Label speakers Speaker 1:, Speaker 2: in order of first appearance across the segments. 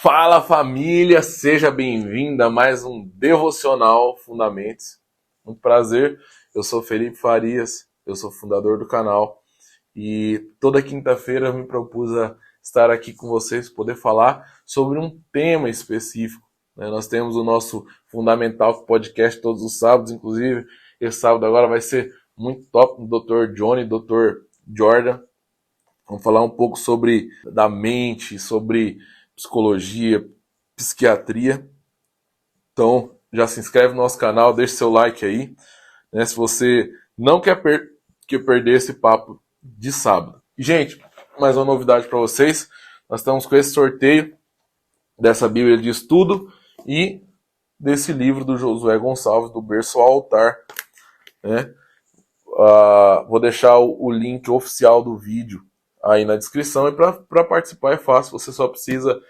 Speaker 1: Fala família, seja bem-vinda a mais um Devocional Fundamentos. Muito prazer, eu sou Felipe Farias, eu sou fundador do canal e toda quinta-feira eu me propus a estar aqui com vocês, poder falar sobre um tema específico. Nós temos o nosso Fundamental Podcast todos os sábados, inclusive esse sábado agora vai ser muito top, o Dr. Johnny, Dr. Jordan. Vamos falar um pouco sobre da mente, sobre psicologia, psiquiatria. Então, já se inscreve no nosso canal, deixa seu like aí, né, se você não quer perder esse papo de sábado. E, gente, mais uma novidade para vocês. Nós estamos com esse sorteio dessa Bíblia de Estudo e desse livro do Josué Gonçalves, do Berço ao Altar. Né? Vou deixar o link oficial do vídeo aí na descrição, e para participar é fácil, você só precisa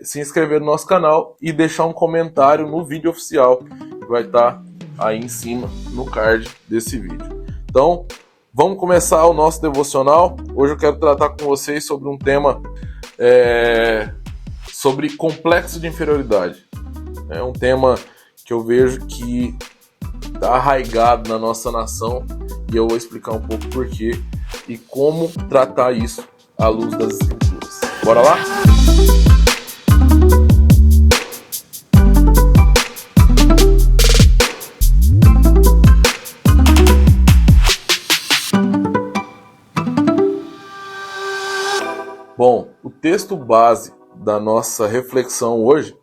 Speaker 1: se inscrever no nosso canal e deixar um comentário no vídeo oficial, que vai estar aí em cima no card desse vídeo. Então, vamos começar o nosso devocional. Hoje eu quero tratar com vocês sobre um tema sobre complexo de inferioridade. É um tema que eu vejo que está arraigado na nossa nação, e eu vou explicar um pouco porquê e como tratar isso à luz das Escrituras. Bora lá? Bom, o texto base da nossa reflexão hoje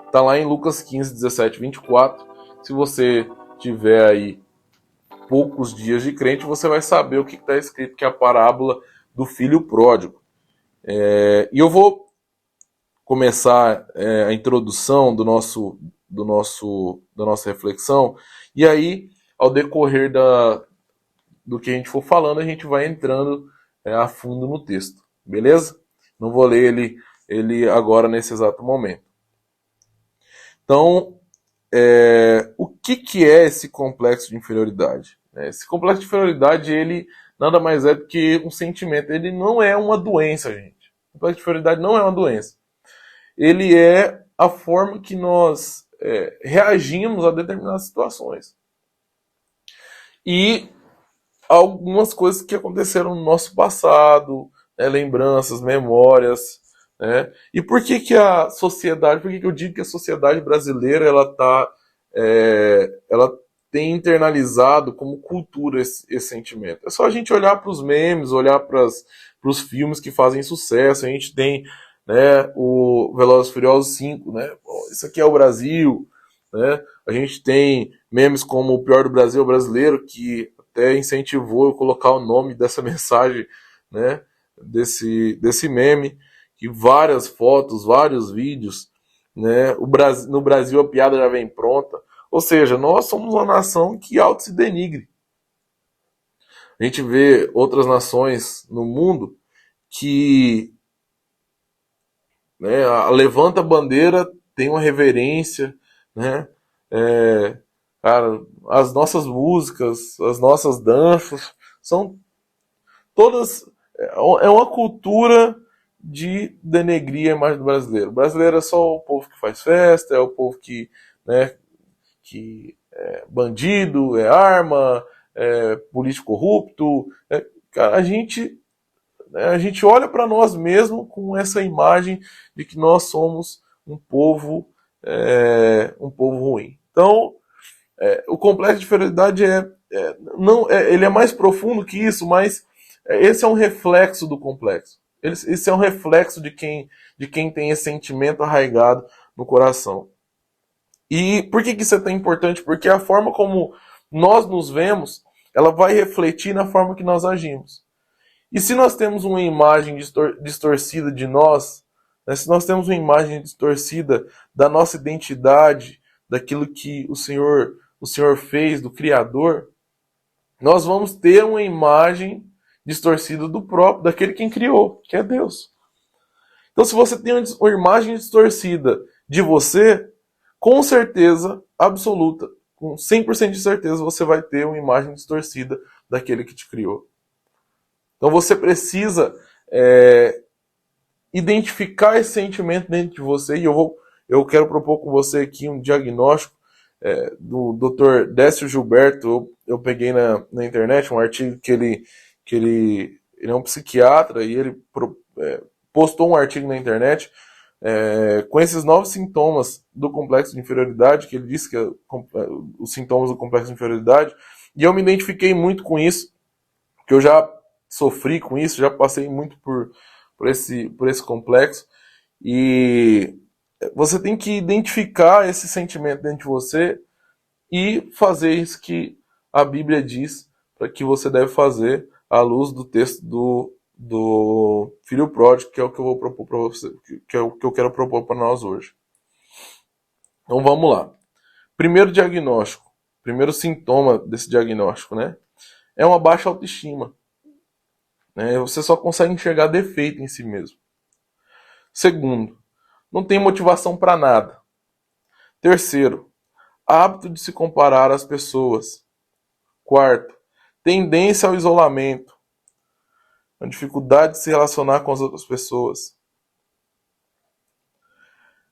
Speaker 1: está lá em Lucas 15, 17, 24. Se você tiver aí poucos dias de crente, você vai saber o que está escrito, que é a parábola do filho pródigo. E eu vou começar a introdução da nossa reflexão, e aí, ao decorrer do que a gente for falando, a gente vai entrando a fundo no texto, beleza? Não vou ler ele agora nesse exato momento. Então, o que é esse complexo de inferioridade? Esse complexo de inferioridade, ele nada mais é do que um sentimento. Ele não é uma doença, gente. O complexo de inferioridade não é uma doença. Ele é a forma que nós reagimos a determinadas situações. E algumas coisas que aconteceram no nosso passado, lembranças, memórias. E por que a sociedade, por que eu digo que a sociedade brasileira ela tem internalizado como cultura esse sentimento? É só a gente olhar para os memes, olhar para os filmes que fazem sucesso. A gente tem o Velozes e Furiosos 5, isso aqui é o Brasil. A gente tem memes como O Pior do Brasil é o Brasileiro, que até incentivou eu colocar o nome dessa mensagem, desse meme. Que várias fotos, vários vídeos, no Brasil a piada já vem pronta. Ou seja, nós somos uma nação que auto se denigre. A gente vê outras nações no mundo que levanta a bandeira, tem uma reverência, cara, as nossas músicas, as nossas danças, são todas... É uma cultura de denegrir a imagem do brasileiro. O brasileiro é só o povo que faz festa, é o povo que é bandido, é arma, é político corrupto. Cara, a gente olha para nós mesmos com essa imagem de que nós somos um povo ruim. Então, o complexo de inferioridade ele é mais profundo que isso, mas esse é um reflexo do complexo. Esse é um reflexo de quem tem esse sentimento arraigado no coração. E por que isso é tão importante? Porque a forma como nós nos vemos, ela vai refletir na forma que nós agimos. E se nós temos uma imagem distorcida de nós, se nós temos uma imagem distorcida da nossa identidade, daquilo que o Senhor fez, do Criador, nós vamos ter uma imagem distorcida daquele quem criou, que é Deus. Então, se você tem uma imagem distorcida de você, com certeza absoluta, com 100% de certeza, você vai ter uma imagem distorcida daquele que te criou. Então, você precisa identificar esse sentimento dentro de você, e eu quero propor com você aqui um diagnóstico do Dr. Décio Gilberto. Eu peguei na internet um artigo ele é um psiquiatra, e ele postou um artigo na internet com esses 9 sintomas do complexo de inferioridade, que ele disse que os sintomas do complexo de inferioridade, e eu me identifiquei muito com isso, porque eu já sofri com isso, já passei muito por esse complexo, e você tem que identificar esse sentimento dentro de você e fazer isso que a Bíblia diz para que você deve fazer à luz do texto do filho pródigo, que é o que eu vou propor para você, que é o que eu quero propor para nós hoje. Então vamos lá. Primeiro diagnóstico, primeiro sintoma desse diagnóstico, né? É uma baixa autoestima. Né? Você só consegue enxergar defeito em si mesmo. Segundo, não tem motivação para nada. Terceiro, hábito de se comparar às pessoas. Quarto, tendência ao isolamento. A dificuldade de se relacionar com as outras pessoas.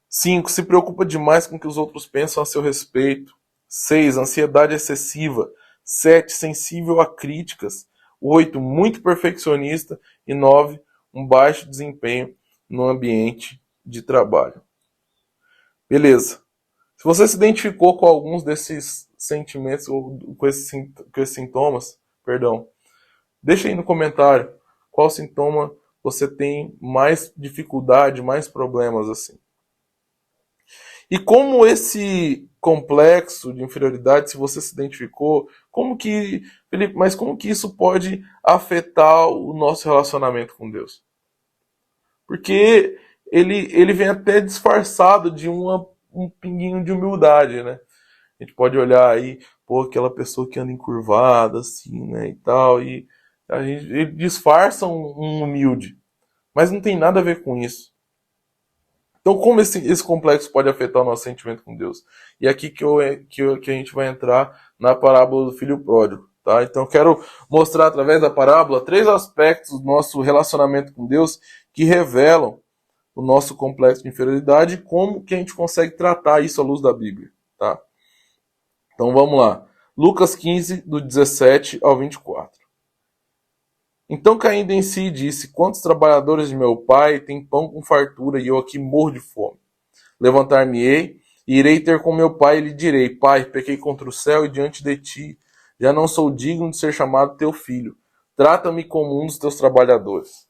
Speaker 1: 5. Se preocupa demais com o que os outros pensam a seu respeito. 6. Ansiedade excessiva. 7. Sensível a críticas. 8. Muito perfeccionista. E 9. Um baixo desempenho no ambiente de trabalho. Beleza. Se você se identificou com alguns desses sentimentos, ou com esses sintomas, deixa aí no comentário qual sintoma você tem mais dificuldade, mais problemas assim. E como esse complexo de inferioridade, se você se identificou, Felipe, mas como que isso pode afetar o nosso relacionamento com Deus? Porque ele vem até disfarçado de um pinguinho de humildade, né? A gente pode olhar aí, aquela pessoa que anda encurvada, assim, né, e tal, e ele disfarça um humilde, mas não tem nada a ver com isso. Então, como esse complexo pode afetar o nosso sentimento com Deus? E é aqui que a gente vai entrar na parábola do filho pródigo. Tá? Então, eu quero mostrar através da parábola 3 aspectos do nosso relacionamento com Deus que revelam o nosso complexo de inferioridade e como que a gente consegue tratar isso à luz da Bíblia. Tá? Então, vamos lá. Lucas 15, do 17 ao 24. Então caindo em si disse: quantos trabalhadores de meu pai têm pão com fartura e eu aqui morro de fome? Levantar-me-ei e irei ter com meu pai e lhe direi: Pai, pequei contra o céu e diante de ti. Já não sou digno de ser chamado teu filho. Trata-me como um dos teus trabalhadores.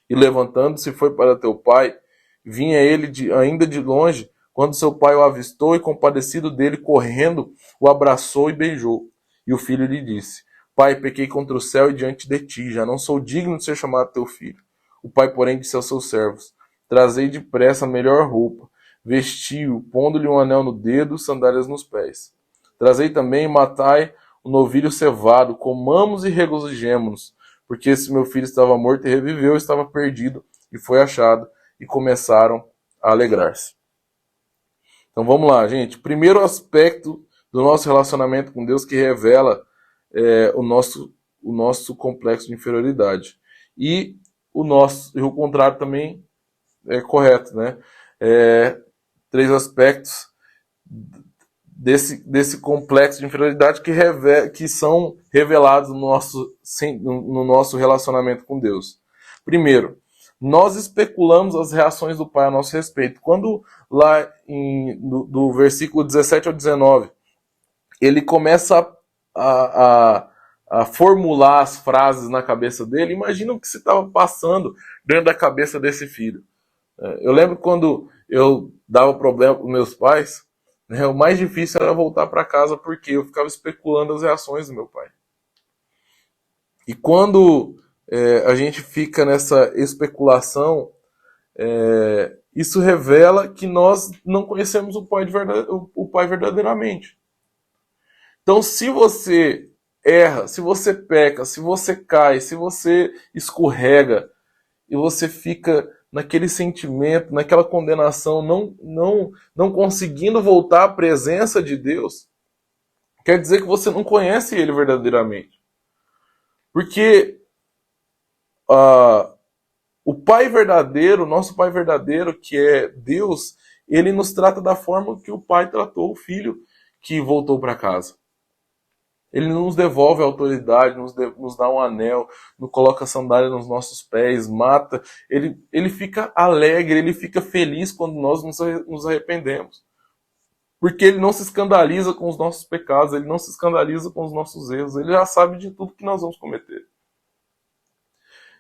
Speaker 1: E levantando-se foi para teu pai. Vinha ele ainda de longe, quando seu pai o avistou e, compadecido dele, correndo, o abraçou e beijou. E o filho lhe disse: Pai, pequei contra o céu e diante de ti, já não sou digno de ser chamado teu filho. O pai, porém, disse aos seus servos: Trazei depressa a melhor roupa, vestiu, pondo-lhe um anel no dedo, sandálias nos pés. Trazei também e matai o novilho cevado, comamos e regozijemo-nos, porque esse meu filho estava morto e reviveu, estava perdido e foi achado, e começaram a alegrar-se. Então vamos lá, gente. Primeiro aspecto do nosso relacionamento com Deus que revela o nosso complexo de inferioridade. E o contrário também é correto, né? 3 aspectos desse complexo de inferioridade que são revelados no nosso relacionamento com Deus. Primeiro, nós especulamos as reações do Pai a nosso respeito. Quando lá do versículo 17 ao 19, ele começa a formular as frases na cabeça dele, imagina o que se estava passando dentro da cabeça desse filho. Eu lembro quando eu dava problema com meus pais, né, o mais difícil era voltar para casa porque eu ficava especulando as reações do meu pai. E quando a gente fica nessa especulação, isso revela que nós não conhecemos o pai verdadeiramente. Então, se você erra, se você peca, se você cai, se você escorrega e você fica naquele sentimento, naquela condenação, não conseguindo voltar à presença de Deus, quer dizer que você não conhece Ele verdadeiramente. Porque O Pai verdadeiro, nosso Pai verdadeiro, que é Deus, ele nos trata da forma que o Pai tratou o Filho que voltou para casa. Ele nos devolve a autoridade, nos dá um anel, nos coloca sandália nos nossos pés, mata. Ele fica alegre, ele fica feliz quando nós nos arrependemos. Porque ele não se escandaliza com os nossos pecados, ele não se escandaliza com os nossos erros, ele já sabe de tudo que nós vamos cometer.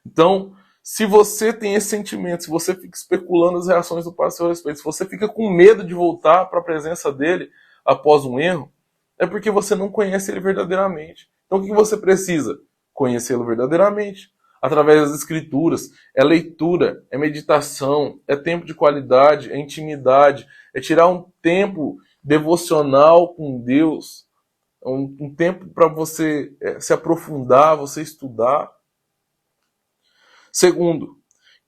Speaker 1: Então, se você tem esse sentimento, se você fica especulando as reações do Pai a seu respeito, se você fica com medo de voltar para a presença dele após um erro, é porque você não conhece ele verdadeiramente. Então o que você precisa? Conhecê-lo verdadeiramente. Através das escrituras. É leitura, é meditação, é tempo de qualidade, é intimidade, é tirar um tempo devocional com Deus, um tempo para você se aprofundar, você estudar. Segundo,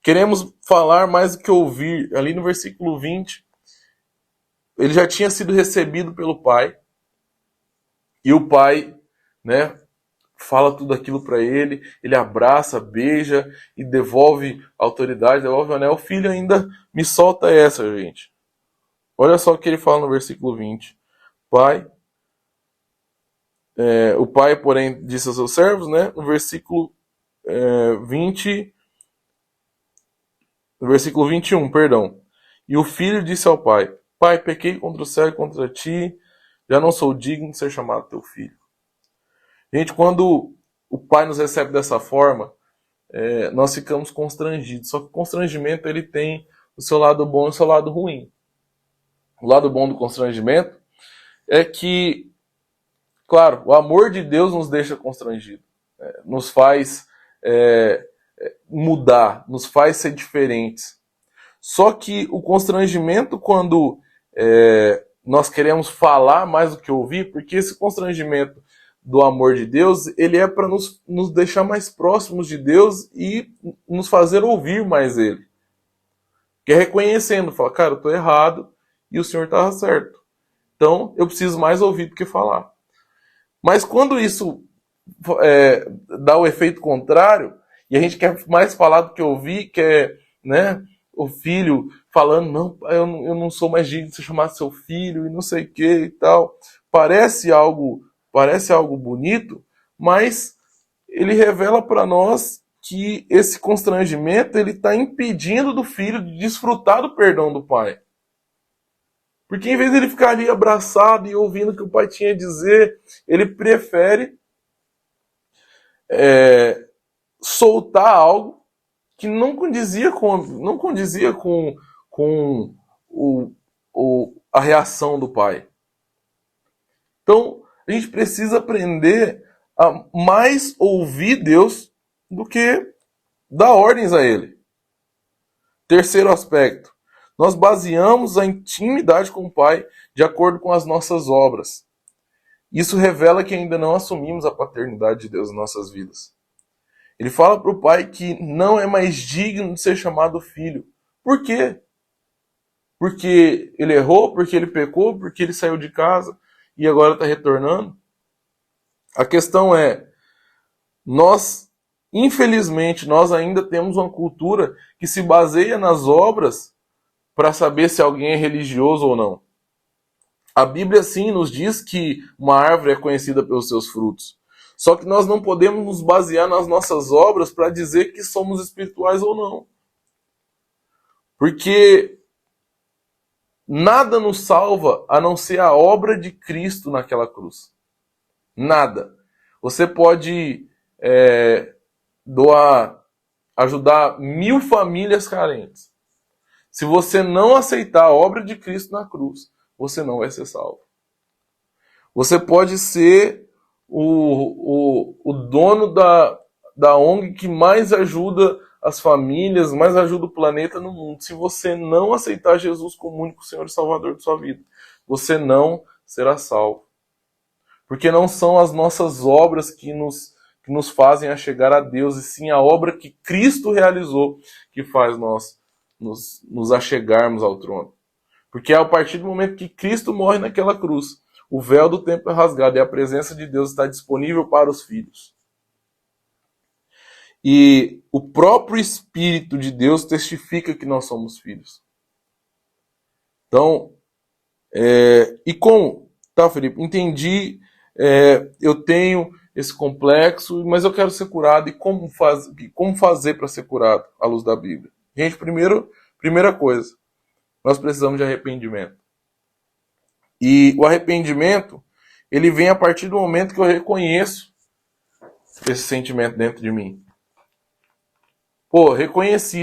Speaker 1: queremos falar mais do que ouvir. Ali no versículo 20, ele já tinha sido recebido pelo Pai. E o Pai, né, fala tudo aquilo para ele, ele abraça, beija e devolve a autoridade, devolve o anel. O Filho ainda me solta essa, gente. Olha só o que ele fala no versículo 20. O Pai, porém, disse aos seus servos, né, no versículo 20... No versículo 21, perdão. E o filho disse ao pai: Pai, pequei contra o céu e contra ti, já não sou digno de ser chamado teu filho. Gente, quando o pai nos recebe dessa forma, nós ficamos constrangidos. Só que o constrangimento ele tem o seu lado bom e o seu lado ruim. O lado bom do constrangimento é que, claro, o amor de Deus nos deixa constrangido. Nos faz mudar, nos faz ser diferentes. Só que o constrangimento quando nós queremos falar mais do que ouvir, porque esse constrangimento do amor de Deus, ele é para nos deixar mais próximos de Deus e nos fazer ouvir mais Ele. Que é reconhecendo, fala, cara, eu estou errado e o Senhor estava certo. Então, eu preciso mais ouvir do que falar. Mas quando isso dá o efeito contrário, e a gente quer mais falar do que ouvir, quer, né, o filho falando, não, eu não sou mais digno de ser chamado seu filho, e não sei o que e tal. Parece algo bonito, mas ele revela para nós que esse constrangimento ele está impedindo do filho de desfrutar do perdão do pai. Porque em vez de ele ficar ali abraçado e ouvindo o que o pai tinha a dizer, ele prefere soltar algo que não condizia com a reação do pai. Então, a gente precisa aprender a mais ouvir Deus do que dar ordens a Ele. Terceiro aspecto, nós baseamos a intimidade com o Pai de acordo com as nossas obras. Isso revela que ainda não assumimos a paternidade de Deus em nossas vidas. Ele fala para o pai que não é mais digno de ser chamado filho. Por quê? Porque ele errou, porque ele pecou, porque ele saiu de casa e agora está retornando? A questão é, infelizmente, nós ainda temos uma cultura que se baseia nas obras para saber se alguém é religioso ou não. A Bíblia, sim, nos diz que uma árvore é conhecida pelos seus frutos. Só que nós não podemos nos basear nas nossas obras para dizer que somos espirituais ou não. Porque nada nos salva a não ser a obra de Cristo naquela cruz. Nada. Você pode ajudar 1000 famílias carentes. Se você não aceitar a obra de Cristo na cruz, você não vai ser salvo. Você pode ser o dono da ONG que mais ajuda as famílias, mais ajuda o planeta no mundo. Se você não aceitar Jesus como único Senhor e Salvador de sua vida, você não será salvo. Porque não são as nossas obras que nos fazem a chegar a Deus, e sim a obra que Cristo realizou que faz nós nos achegarmos ao trono. Porque é a partir do momento que Cristo morre naquela cruz, o véu do templo é rasgado e a presença de Deus está disponível para os filhos. E o próprio Espírito de Deus testifica que nós somos filhos. Então, e como? Tá, Felipe, entendi, eu tenho esse complexo, mas eu quero ser curado. E como fazer para ser curado à luz da Bíblia? Gente, primeira coisa, nós precisamos de arrependimento. E o arrependimento, ele vem a partir do momento que eu reconheço esse sentimento dentro de mim. Pô, reconheci,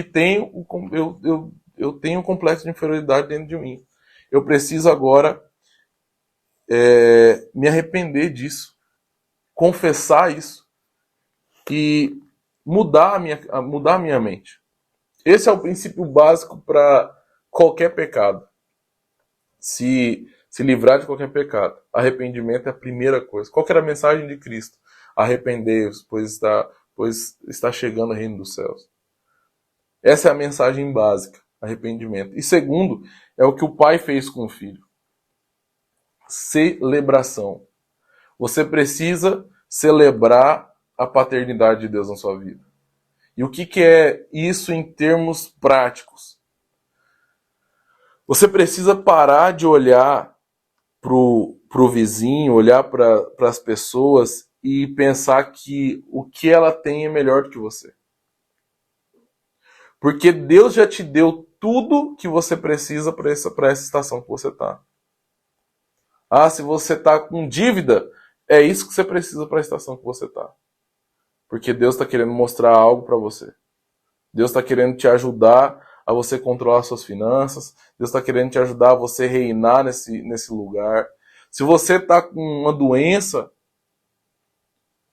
Speaker 1: eu tenho um complexo de inferioridade dentro de mim. Eu preciso agora me arrepender disso, confessar isso e mudar a minha mente. Esse é o princípio básico para qualquer pecado. Se livrar de qualquer pecado. Arrependimento é a primeira coisa. Qual que era a mensagem de Cristo? Arrependei-vos, pois está chegando o reino dos céus. Essa é a mensagem básica, arrependimento. E segundo, é o que o pai fez com o filho. Celebração. Você precisa celebrar a paternidade de Deus na sua vida. E o que é isso em termos práticos? Você precisa parar de olhar pro vizinho, olhar para as pessoas e pensar que o que ela tem é melhor do que você. Porque Deus já te deu tudo que você precisa para essa estação que você está. Ah, se você está com dívida, é isso que você precisa para a estação que você está. Porque Deus está querendo mostrar algo para você. Deus está querendo te ajudar a você controlar suas finanças. Deus está querendo te ajudar a você reinar nesse lugar. Se você está com uma doença,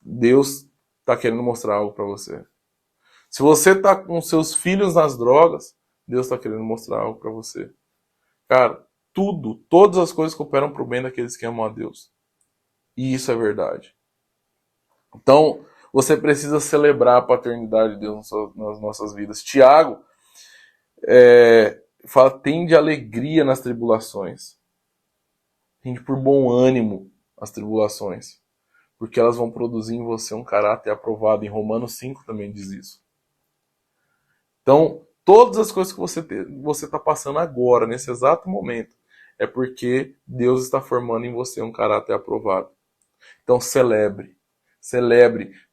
Speaker 1: Deus está querendo mostrar algo para você. Se você está com seus filhos nas drogas, Deus está querendo mostrar algo para você. Cara, todas as coisas cooperam para o bem daqueles que amam a Deus. E isso é verdade. Então, você precisa celebrar a paternidade de Deus nas nossas vidas. Tiago fala, tende alegria nas tribulações. Tende por bom ânimo as tribulações. Porque elas vão produzir em você um caráter aprovado. Em Romanos 5 também diz isso. Então, todas as coisas que você está passando agora, nesse exato momento, é porque Deus está formando em você um caráter aprovado. Então, celebre,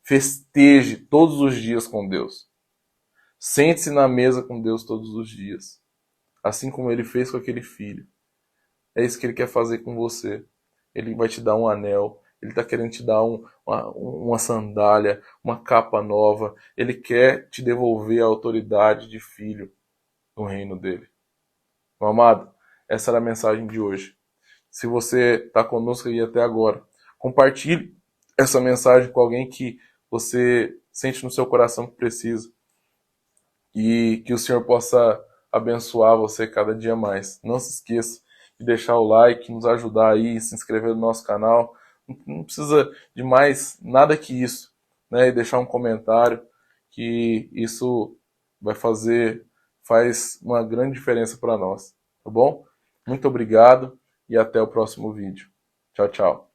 Speaker 1: festeje todos os dias com Deus. Sente-se na mesa com Deus todos os dias. Assim como ele fez com aquele filho. É isso que ele quer fazer com você. Ele vai te dar um anel. Ele está querendo te dar uma sandália, uma capa nova. Ele quer te devolver a autoridade de filho no reino dele. Meu amado, essa era a mensagem de hoje. Se você está conosco aí até agora, compartilhe essa mensagem com alguém que você sente no seu coração que precisa. E que o Senhor possa abençoar você cada dia mais. Não se esqueça de deixar o like, nos ajudar aí, se inscrever no nosso canal. Não precisa de mais nada que isso, né? E deixar um comentário, que isso faz uma grande diferença para nós, tá bom? Muito obrigado e até o próximo vídeo. Tchau, tchau.